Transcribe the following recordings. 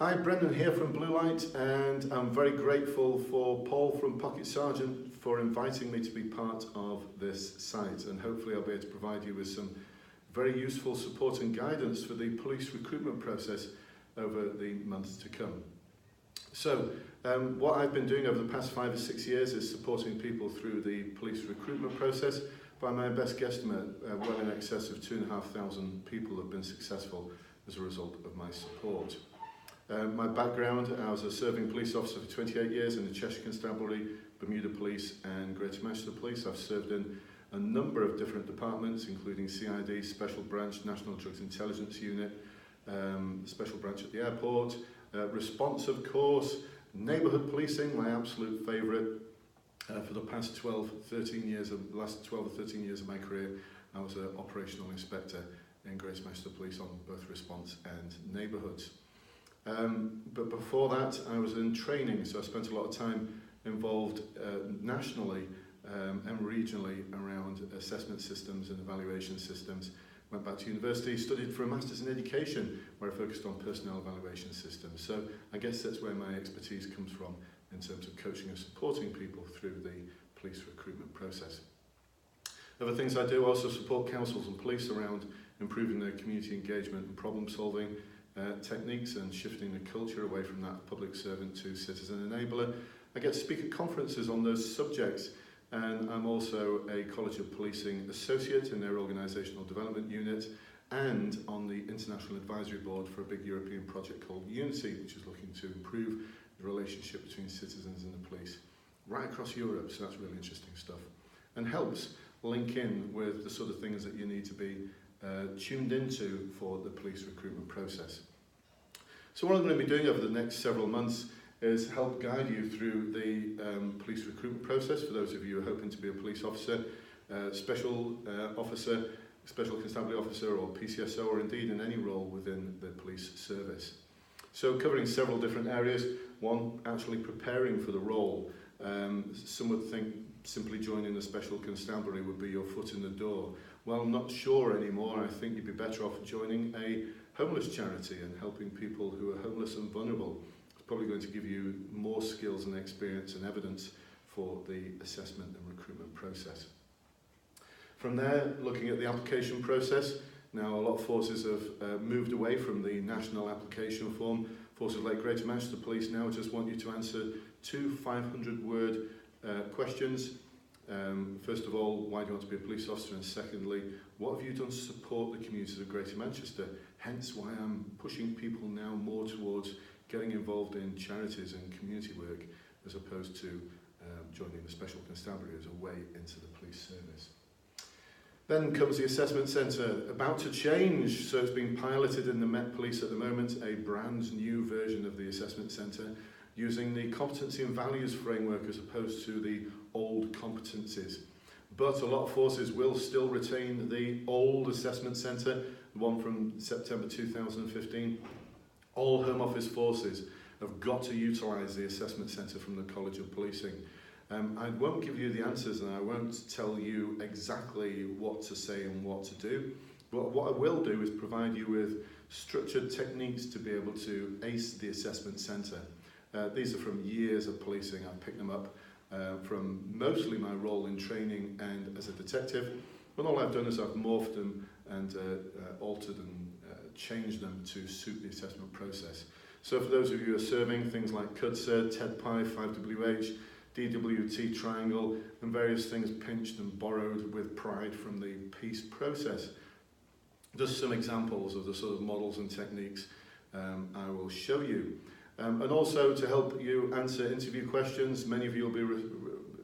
Hi, Brendan here from Bluelight, and I'm very grateful for Paul from Pocket Sergeant for inviting me to be part of this site, and hopefully I'll be able to provide you with some very useful support and guidance for the police recruitment process over the months to come. So, what I've been doing over the past 5 or 6 years is supporting people through the police recruitment process. By my best guesstimate, well in excess of 2,500 people have been successful as a result of my support. My background, I was a serving police officer for 28 years in the Cheshire Constabulary, Bermuda Police and Greater Manchester Police. I've served in a number of different departments, including CID, Special Branch, National Drugs Intelligence Unit, Special Branch at the airport, response of course, neighbourhood policing, my absolute favourite. For the past 13 years of my career, I was an operational inspector in Greater Manchester Police on both response and neighbourhoods. But before that, I was in training, so I spent a lot of time involved nationally and regionally around assessment systems and evaluation systems. Went back to university, studied for a Masters in Education, where I focused on personnel evaluation systems. So I guess that's where my expertise comes from in terms of coaching and supporting people through the police recruitment process. Other things I do also support councils and police around improving their community engagement and problem solving techniques and shifting the culture away from that public servant to citizen enabler. I get to speak at conferences on those subjects, and I'm also a College of Policing associate in their organisational development unit and on the International Advisory Board for a big European project called Unity, which is looking to improve the relationship between citizens and the police right across Europe, so that's really interesting stuff. And helps link in with the sort of things that you need to be tuned into for the police recruitment process. So what I'm going to be doing over the next several months is help guide you through the police recruitment process for those of you who are hoping to be a police officer, special officer, special constabulary officer or PCSO, or indeed in any role within the police service. So covering several different areas. One, actually preparing for the role. Some would think simply joining the special constabulary would be your foot in the door. Well, I'm not sure anymore. I think you'd be better off joining a homeless charity and helping people who are homeless and vulnerable. It's probably going to give you more skills and experience and evidence for the assessment and recruitment process. From there, looking at the application process. Now, a lot of forces have moved away from the national application form. Forces like Greater Manchester Police now just want you to answer 2 500-word questions. First of all, why do you want to be a police officer? And secondly, what have you done to support the communities of Greater Manchester? Hence why I'm pushing people now more towards getting involved in charities and community work as opposed to joining the Special Constabulary as a way into the police service. Then comes the assessment centre, about to change, so it's being piloted in the Met Police at the moment, a brand new version of the assessment centre, using the competency and values framework as opposed to the old competencies. But a lot of forces will still retain the old assessment centre, the one from September 2015. All Home Office forces have got to utilise the assessment centre from the College of Policing. I won't give you the answers and I won't tell you exactly what to say and what to do, but what I will do is provide you with structured techniques to be able to ace the assessment centre. These are from years of policing. I've picked them up from mostly my role in training and as a detective, but all I've done is I've morphed them and altered and changed them to suit the assessment process. So for those of you who are serving, things like CUDSA, TEDPI, 5WH, DWT triangle, and various things pinched and borrowed with pride from the peace process. Just some examples of the sort of models and techniques I will show you. And also to help you answer interview questions, many of you will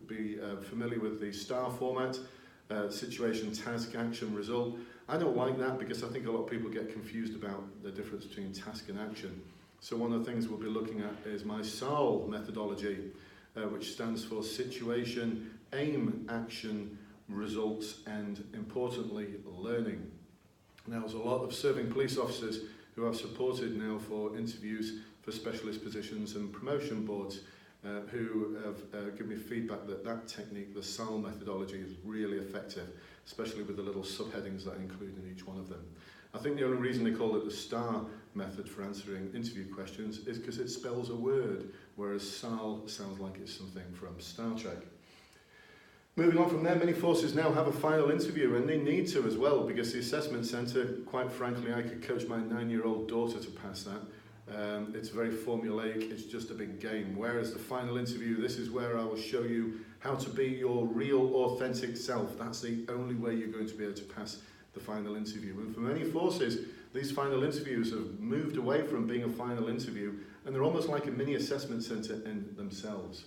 be familiar with the STAR format, situation, task, action, result. I don't like that because I think a lot of people get confused about the difference between task and action. So one of the things we'll be looking at is my SAL methodology, which stands for situation, aim, action, results, and importantly, learning. Now, there's a lot of serving police officers who I've supported now for interviews for specialist positions and promotion boards who have given me feedback that that technique, the SAL methodology, is really effective, especially with the little subheadings that I include in each one of them. I think the only reason they call it the STAR method for answering interview questions is because it spells a word, whereas SAL sounds like it's something from Star Trek. Moving on from there, many forces now have a final interview, and they need to as well, because the assessment centre, quite frankly, I could coach my 9-year-old daughter to pass that. It's very formulaic, it's just a big game. Whereas the final interview, this is where I will show you how to be your real, authentic self. That's the only way you're going to be able to pass the final interview. And for many forces, these final interviews have moved away from being a final interview, and they're almost like a mini assessment centre in themselves.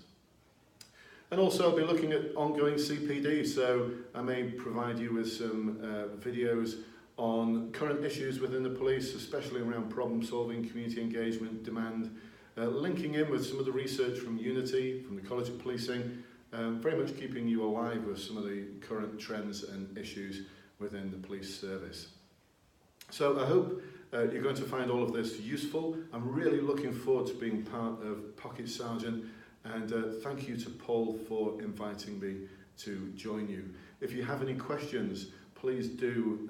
And also I'll be looking at ongoing CPD, so I may provide you with some videos on current issues within the police, especially around problem solving, community engagement, demand, linking in with some of the research from Unity, from the College of Policing, very much keeping you alive with some of the current trends and issues within the police service. So I hope you're going to find all of this useful. I'm really looking forward to being part of Pocket Sergeant, and thank you to Paul for inviting me to join you. If you have any questions, please do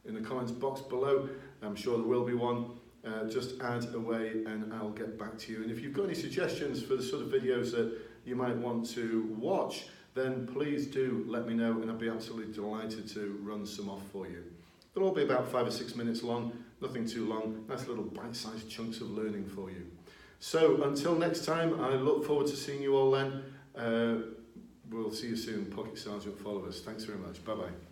in the comments box below. I'm sure there will be one. Just add away and I'll get back to you. And if you've got any suggestions for the sort of videos that you might want to watch, then please do let me know, and I'll be absolutely delighted to run some off for you. They'll all be about 5 or 6 minutes long, nothing too long, nice little bite-sized chunks of learning for you. So until next time, I look forward to seeing you all then. We'll see you soon, Pocket Sergeant followers. Thanks very much. Bye-bye.